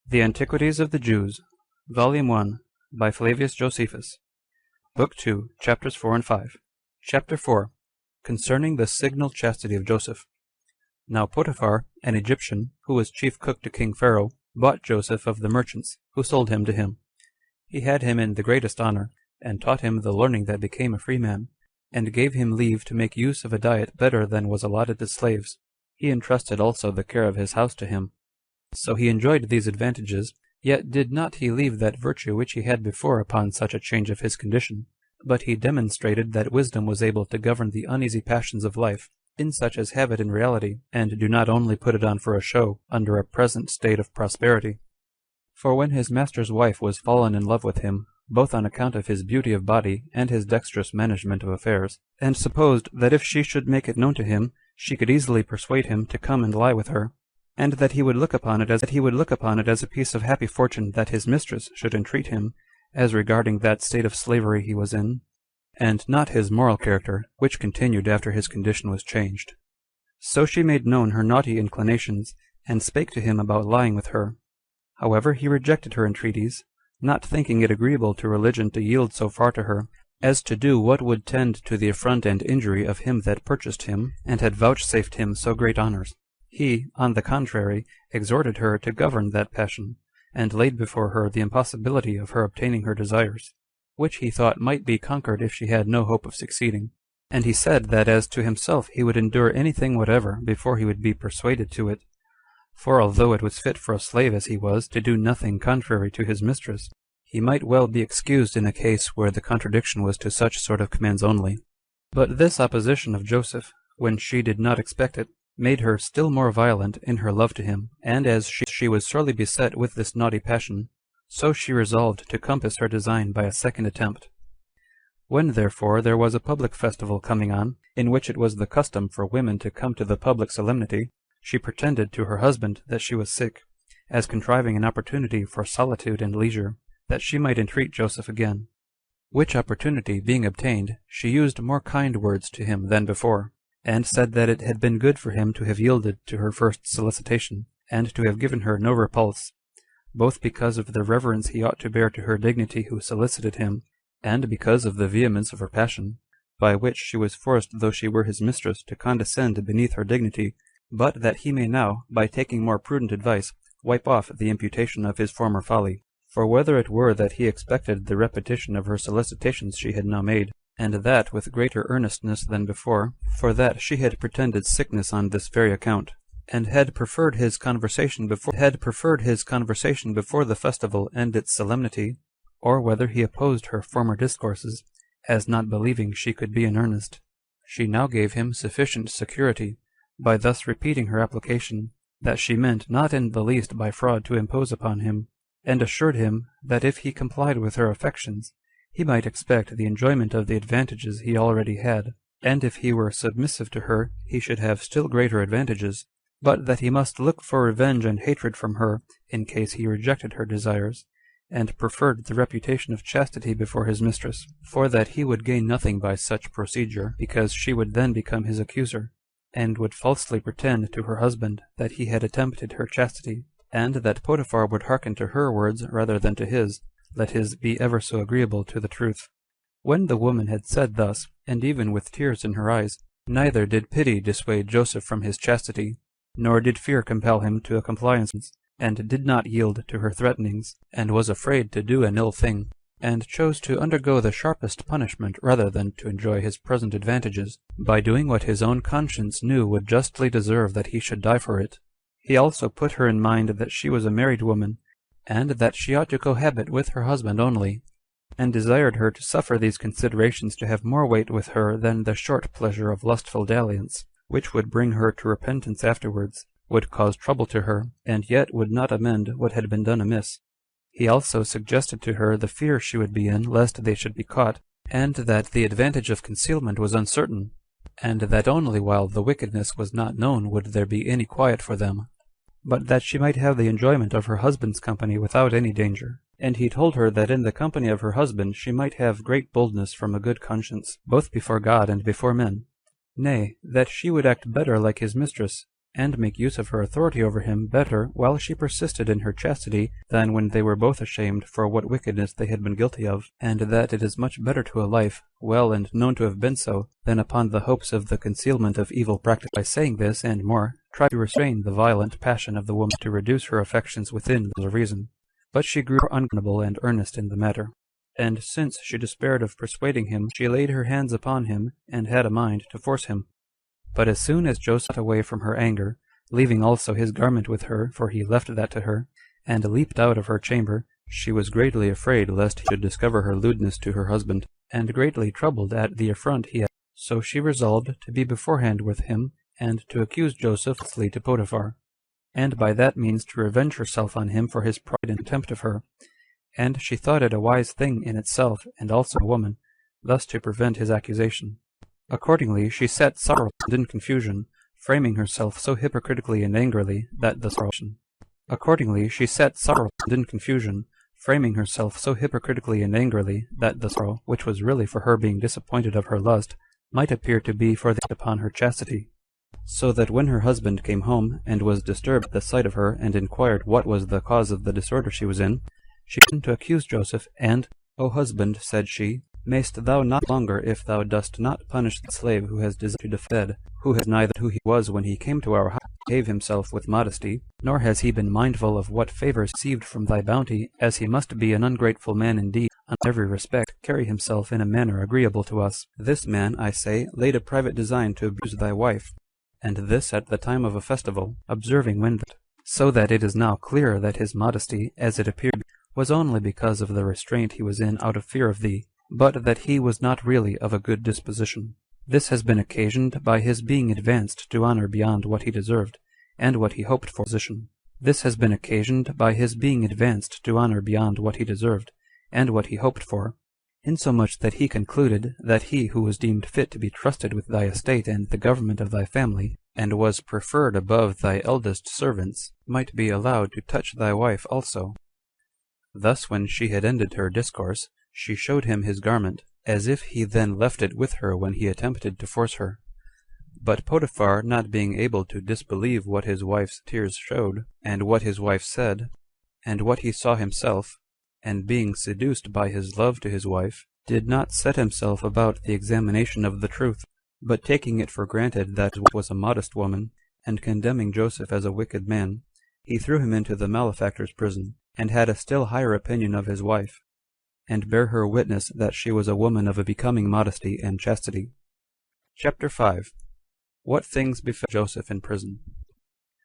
The Antiquities of the Jews, Volume 1, by Flavius Josephus, Book 2, Chapters 4 and 5. Chapter 4. Concerning the signal chastity of Joseph. Now Potiphar, an Egyptian, who was chief cook to King Pharaoh, bought Joseph of the merchants, who sold him to him. He had him in the greatest honor, and taught him the learning that became a free man, and gave him leave to make use of a diet better than was allotted to slaves. He entrusted also the care of his house to him. So he enjoyed these advantages, yet did not he leave that virtue which he had before upon such a change of his condition, but he demonstrated that wisdom was able to govern the uneasy passions of life, in such as have it in reality, and do not only put it on for a show, under a present state of prosperity. For when his master's wife was fallen in love with him, both on account of his beauty of body and his dexterous management of affairs, and supposed that if she should make it known to him, she could easily persuade him to come and lie with her, and that he would look upon it as a piece of happy fortune that his mistress should entreat him, as regarding that state of slavery he was in, and not his moral character, which continued after his condition was changed. So she made known her naughty inclinations, and spake to him about lying with her. However, he rejected her entreaties, not thinking it agreeable to religion to yield so far to her, as to do what would tend to the affront and injury of him that purchased him, and had vouchsafed him so great honors. He, on the contrary, exhorted her to govern that passion, and laid before her the impossibility of her obtaining her desires, which he thought might be conquered if she had no hope of succeeding. And he said that as to himself he would endure anything whatever before he would be persuaded to it. For although it was fit for a slave as he was to do nothing contrary to his mistress, he might well be excused in a case where the contradiction was to such sort of commands only. But this opposition of Joseph, when she did not expect it, made her still more violent in her love to him, and as she was sorely beset with this naughty passion, so she resolved to compass her design by a second attempt. When therefore there was a public festival coming on, in which it was the custom for women to come to the public solemnity, she pretended to her husband that she was sick, as contriving an opportunity for solitude and leisure, that she might entreat Joseph again. Which opportunity being obtained, she used more kind words to him than before, and said that it had been good for him to have yielded to her first solicitation, and to have given her no repulse, both because of the reverence he ought to bear to her dignity who solicited him, and because of the vehemence of her passion, by which she was forced though she were his mistress to condescend beneath her dignity, but that he may now, by taking more prudent advice, wipe off the imputation of his former folly. For whether it were that he expected the repetition of her solicitations she had now made, and that with greater earnestness than before, for that she had pretended sickness on this very account, and had preferred his conversation before the festival and its solemnity, or whether he opposed her former discourses, as not believing she could be in earnest, she now gave him sufficient security, by thus repeating her application, that she meant not in the least by fraud to impose upon him, and assured him that if he complied with her affections, he might expect the enjoyment of the advantages he already had, and if he were submissive to her he should have still greater advantages, but that he must look for revenge and hatred from her in case he rejected her desires, and preferred the reputation of chastity before his mistress, for that he would gain nothing by such procedure, because she would then become his accuser, and would falsely pretend to her husband that he had attempted her chastity, and that Potiphar would hearken to her words rather than to his, let his be ever so agreeable to the truth. When the woman had said thus, and even with tears in her eyes, neither did pity dissuade Joseph from his chastity, nor did fear compel him to a compliance, and did not yield to her threatenings, and was afraid to do an ill thing, and chose to undergo the sharpest punishment rather than to enjoy his present advantages, by doing what his own conscience knew would justly deserve that he should die for it. He also put her in mind that she was a married woman, and that she ought to cohabit with her husband only, and desired her to suffer these considerations to have more weight with her than the short pleasure of lustful dalliance, which would bring her to repentance afterwards, would cause trouble to her, and yet would not amend what had been done amiss. He also suggested to her the fear she would be in lest they should be caught, and that the advantage of concealment was uncertain, and that only while the wickedness was not known would there be any quiet for them, but that she might have the enjoyment of her husband's company without any danger. And he told her that in the company of her husband she might have great boldness from a good conscience, both before God and before men. Nay, that she would act better like his mistress, and make use of her authority over him better while she persisted in her chastity than when they were both ashamed for what wickedness they had been guilty of, and that it is much better to a life, well and known to have been so, than upon the hopes of the concealment of evil practice. By saying this and more, try to restrain the violent passion of the woman, to reduce her affections within the reason. But she grew ungovernable and earnest in the matter. And since she despaired of persuading him, she laid her hands upon him, and had a mind to force him. But as soon as Joseph got away from her anger, leaving also his garment with her, for he left that to her, and leaped out of her chamber, she was greatly afraid lest he should discover her lewdness to her husband, and greatly troubled at the affront he had. So she resolved to be beforehand with him, and to accuse Joseph falsely to Potiphar, and by that means to revenge herself on him for his pride and contempt of her. And she thought it a wise thing in itself, and also a woman, thus to prevent his accusation. Accordingly she sat sorrowful and in confusion, framing herself so hypocritically and angrily that the sorrow which was really for her being disappointed of her lust, might appear to be for the upon her chastity. So that when her husband came home, and was disturbed at the sight of her, and inquired what was the cause of the disorder she was in, she began to accuse Joseph, and, O husband, said she, mayst thou not longer, if thou dost not punish the slave who has desired to defend, who has neither who he was when he came to our house, behave himself with modesty, nor has he been mindful of what favors received from thy bounty, as he must be an ungrateful man indeed, on every respect, carry himself in a manner agreeable to us. This man, I say, laid a private design to abuse thy wife, and this at the time of a festival, observing when that, so that it is now clear that his modesty, as it appeared, was only because of the restraint he was in out of fear of thee, but that he was not really of a good disposition. This has been occasioned by his being advanced to honor beyond what he deserved, and what he hoped for. This has been occasioned by his being advanced to honor beyond what he deserved, and what he hoped for, insomuch that he concluded that he who was deemed fit to be trusted with thy estate and the government of thy family, and was preferred above thy eldest servants, might be allowed to touch thy wife also. Thus when she had ended her discourse, she showed him his garment, as if he then left it with her when he attempted to force her. But Potiphar, not being able to disbelieve what his wife's tears showed, and what his wife said, and what he saw himself, and being seduced by his love to his wife, did not set himself about the examination of the truth, but taking it for granted that it was a modest woman, and condemning Joseph as a wicked man, he threw him into the malefactor's prison, and had a still higher opinion of his wife, and bare her witness that she was a woman of a becoming modesty and chastity. Chapter 5. What things befell Joseph in prison.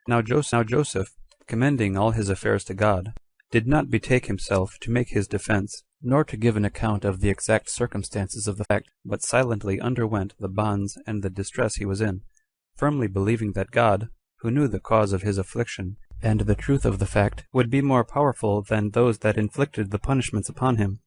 Now Joseph, commending all his affairs to God, did not betake himself to make his defense, nor to give an account of the exact circumstances of the fact, but silently underwent the bonds and the distress he was in, firmly believing that God, who knew the cause of his affliction, and the truth of the fact, would be more powerful than those that inflicted the punishments upon him,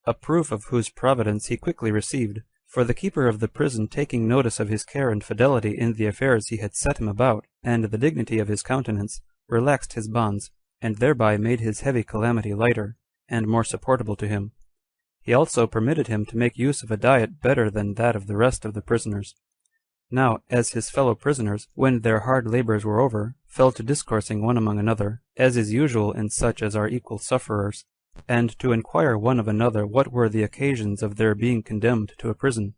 a proof of whose providence he quickly received, for the keeper of the prison taking notice of his care and fidelity in the affairs he had set him about, and the dignity of his countenance, relaxed his bonds, and thereby made his heavy calamity lighter, and more supportable to him. He also permitted him to make use of a diet better than that of the rest of the prisoners. Now, as his fellow prisoners, when their hard labors were over, fell to discoursing one among another, as is usual in such as are equal sufferers, and to inquire one of another what were the occasions of their being condemned to a prison.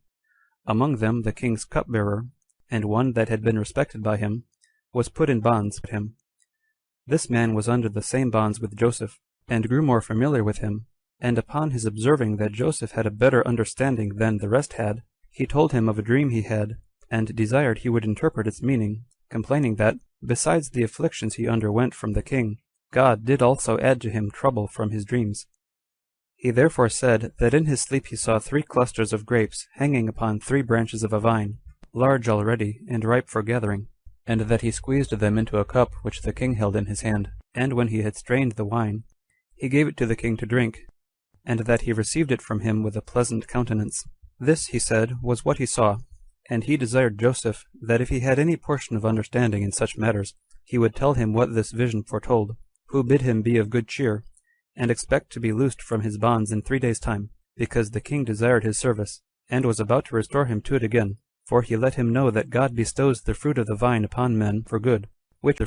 Among them the king's cupbearer, and one that had been respected by him, was put in bonds with him. This man was under the same bonds with Joseph, and grew more familiar with him, and upon his observing that Joseph had a better understanding than the rest had, he told him of a dream he had, and desired he would interpret its meaning, complaining that, besides the afflictions he underwent from the king, God did also add to him trouble from his dreams. He therefore said that in his sleep he saw 3 clusters of grapes hanging upon 3 branches of a vine, large already, and ripe for gathering, and that he squeezed them into a cup which the king held in his hand, and when he had strained the wine, he gave it to the king to drink, and that he received it from him with a pleasant countenance. This, he said, was what he saw, and he desired Joseph that if he had any portion of understanding in such matters, he would tell him what this vision foretold, who bid him be of good cheer, and expect to be loosed from his bonds in 3 days' time, because the king desired his service, and was about to restore him to it again. For he let him know that God bestows the fruit of the vine upon men for good, which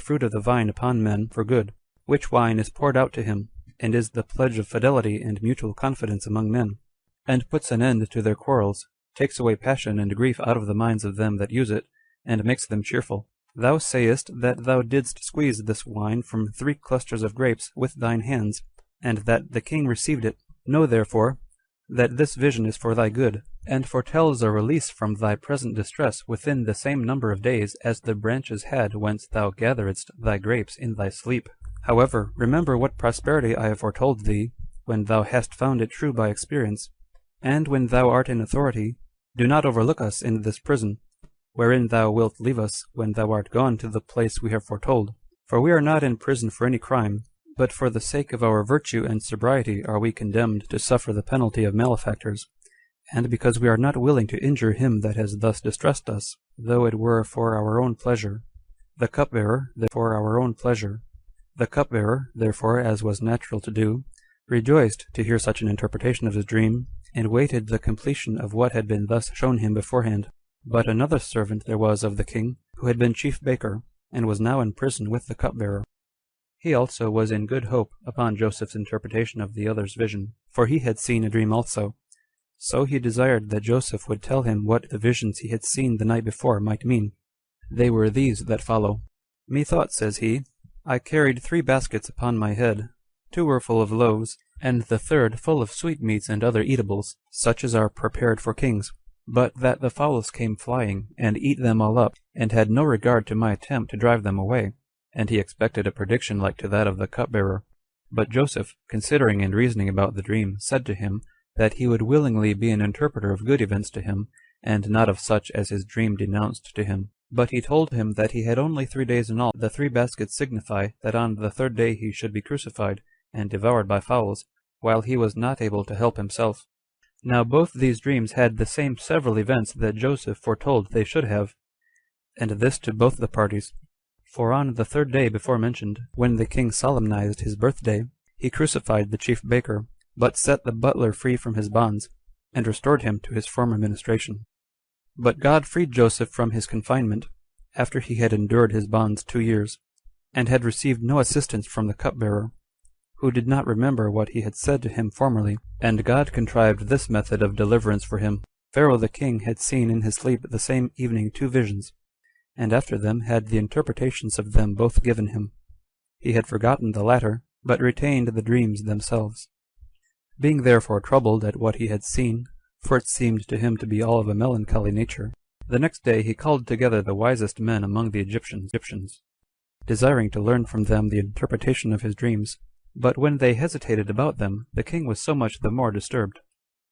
wine is poured out to him, and is the pledge of fidelity and mutual confidence among men, and puts an end to their quarrels, takes away passion and grief out of the minds of them that use it, and makes them cheerful. Thou sayest that thou didst squeeze this wine from 3 clusters of grapes with thine hands, and that the king received it. Know therefore that this vision is for thy good, and foretells a release from thy present distress within the same number of days as the branches had whence thou gatheredst thy grapes in thy sleep. However, remember what prosperity I have foretold thee, when thou hast found it true by experience, and when thou art in authority. Do not overlook us in this prison, wherein thou wilt leave us when thou art gone to the place we have foretold. For we are not in prison for any crime, but for the sake of our virtue and sobriety are we condemned to suffer the penalty of malefactors, and because we are not willing to injure him that has thus distressed us, though it were for our own pleasure. The cupbearer, therefore, as was natural to do, rejoiced to hear such an interpretation of his dream, and waited the completion of what had been thus shown him beforehand. But another servant there was of the king, who had been chief baker, and was now in prison with the cupbearer. He also was in good hope upon Joseph's interpretation of the other's vision, for he had seen a dream also. So he desired that Joseph would tell him what the visions he had seen the night before might mean. They were these that follow. Methought, says he, I carried 3 baskets upon my head. 2 were full of loaves, and the 3rd full of sweetmeats and other eatables, such as are prepared for kings. But that the fowls came flying, and eat them all up, and had no regard to my attempt to drive them away. And he expected a prediction like to that of the cupbearer. But Joseph, considering and reasoning about the dream, said to him, that he would willingly be an interpreter of good events to him, and not of such as his dream denounced to him. But he told him that he had only 3 days in all. The 3 baskets signify that on the 3rd day he should be crucified, and devoured by fowls, while he was not able to help himself. Now both these dreams had the same several events that Joseph foretold they should have, and this to both the parties. For on the 3rd day before mentioned, when the king solemnized his birthday, he crucified the chief baker, but set the butler free from his bonds, and restored him to his former ministration. But God freed Joseph from his confinement, after he had endured his bonds 2 years, and had received no assistance from the cupbearer, who did not remember what he had said to him formerly, and God contrived this method of deliverance for him. Pharaoh the king had seen in his sleep the same evening 2 visions, and after them had the interpretations of them both given him. He had forgotten the latter, but retained the dreams themselves. Being therefore troubled at what he had seen, for it seemed to him to be all of a melancholy nature, the next day he called together the wisest men among the Egyptians, desiring to learn from them the interpretation of his dreams. But when they hesitated about them, the king was so much the more disturbed.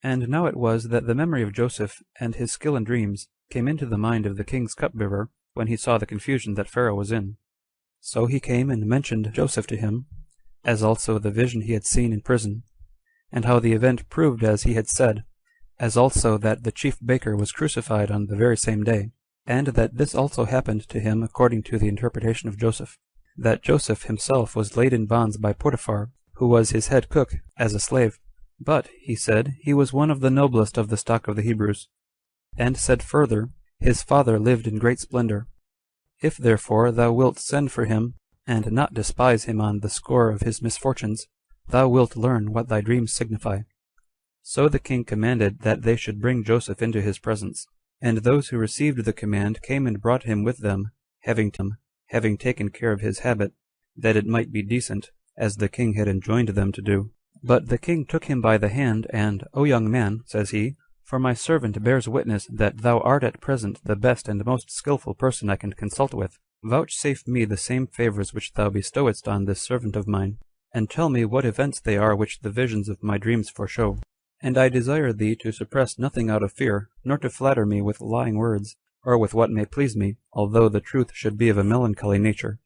And now it was that the memory of Joseph and his skill in dreams came into the mind of the king's cupbearer when he saw the confusion that Pharaoh was in. So he came and mentioned Joseph to him, as also the vision he had seen in prison, and how the event proved as he had said, as also that the chief baker was crucified on the very same day, and that this also happened to him according to the interpretation of Joseph, that Joseph himself was laid in bonds by Potiphar, who was his head cook, as a slave. But, he said, he was one of the noblest of the stock of the Hebrews. And said further, his father lived in great splendor. If therefore thou wilt send for him, and not despise him on the score of his misfortunes, thou wilt learn what thy dreams signify. So the king commanded that they should bring Joseph into his presence. And those who received the command came and brought him with them, having taken care of his habit, that it might be decent, as the king had enjoined them to do. But the king took him by the hand, and, O young man, says he, for my servant bears witness that thou art at present the best and most skillful person I can consult with. Vouchsafe me the same favors which thou bestowest on this servant of mine, and tell me what events they are which the visions of my dreams foreshow. And I desire thee to suppress nothing out of fear, nor to flatter me with lying words, or with what may please me, although the truth should be of a melancholy nature.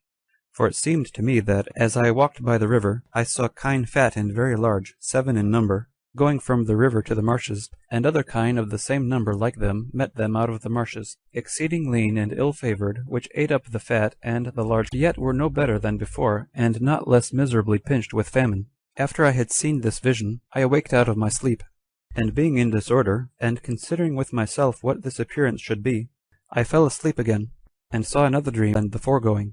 For it seemed to me that, as I walked by the river, I saw kine fat and very large, 7 in number, going from the river to the marshes, and other kine of the same number like them met them out of the marshes, exceeding lean and ill-favored, which ate up the fat and the large, yet were no better than before, and not less miserably pinched with famine. After I had seen this vision, I awaked out of my sleep, And being in disorder, and considering with myself what this appearance should be, I fell asleep again, and saw another dream than the foregoing,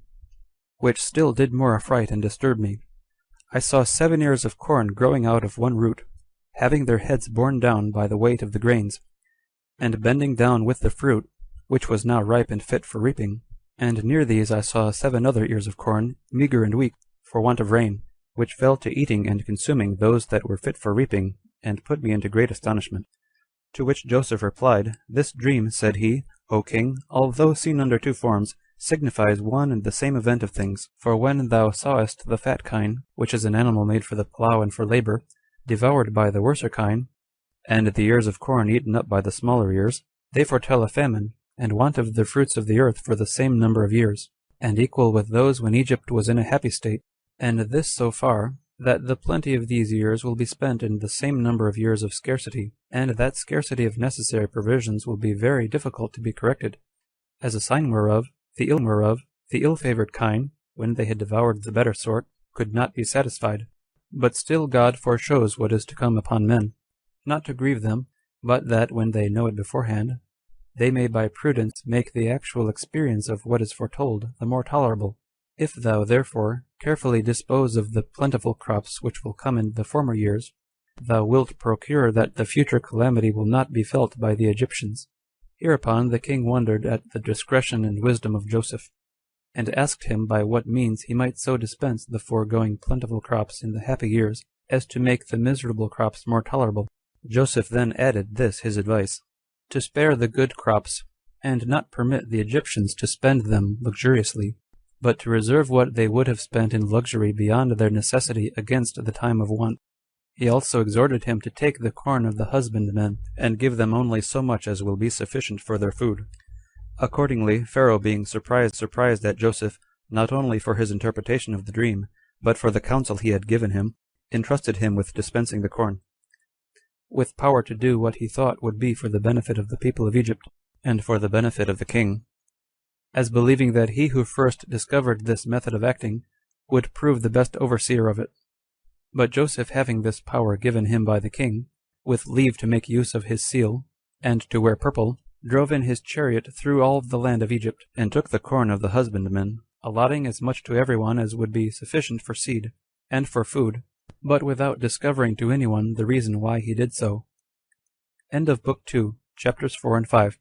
which still did more affright and disturb me. I saw 7 ears of corn growing out of one root, having their heads borne down by the weight of the grains, and bending down with the fruit, which was now ripe and fit for reaping. And near these I saw 7 other ears of corn, meager and weak, for want of rain, which fell to eating and consuming those that were fit for reaping, and put me into great astonishment. To which Joseph replied, This dream, said he, O king, although seen under 2 forms, signifies one and the same event of things. For when thou sawest the fat kine, which is an animal made for the plough and for labor, devoured by the worser kine, and the ears of corn eaten up by the smaller ears, they foretell a famine, and want of the fruits of the earth for the same number of years, and equal with those when Egypt was in a happy state, and this so far, that the plenty of these years will be spent in the same number of years of scarcity, and that scarcity of necessary provisions will be very difficult to be corrected. As a sign whereof, the ill-favored kine, when they had devoured the better sort, could not be satisfied. But still God foreshows what is to come upon men, not to grieve them, but that, when they know it beforehand, they may by prudence make the actual experience of what is foretold the more tolerable. If thou, therefore, carefully dispose of the plentiful crops which will come in the former years, thou wilt procure that the future calamity will not be felt by the Egyptians. Hereupon the king wondered at the discretion and wisdom of Joseph, and asked him by what means he might so dispense the foregoing plentiful crops in the happy years, as to make the miserable crops more tolerable. Joseph then added this his advice, to spare the good crops, and not permit the Egyptians to spend them luxuriously, but to reserve what they would have spent in luxury beyond their necessity against the time of want. He also exhorted him to take the corn of the husbandmen, and give them only so much as will be sufficient for their food. Accordingly, Pharaoh, being surprised at Joseph, not only for his interpretation of the dream, but for the counsel he had given him, entrusted him with dispensing the corn, with power to do what he thought would be for the benefit of the people of Egypt, and for the benefit of the king, as believing that he who first discovered this method of acting would prove the best overseer of it. But Joseph, having this power given him by the king, with leave to make use of his seal, and to wear purple, drove in his chariot through all the land of Egypt, and took the corn of the husbandmen, allotting as much to every one as would be sufficient for seed, and for food, but without discovering to anyone the reason why he did so. End of Book 2, chapters 4 and 5.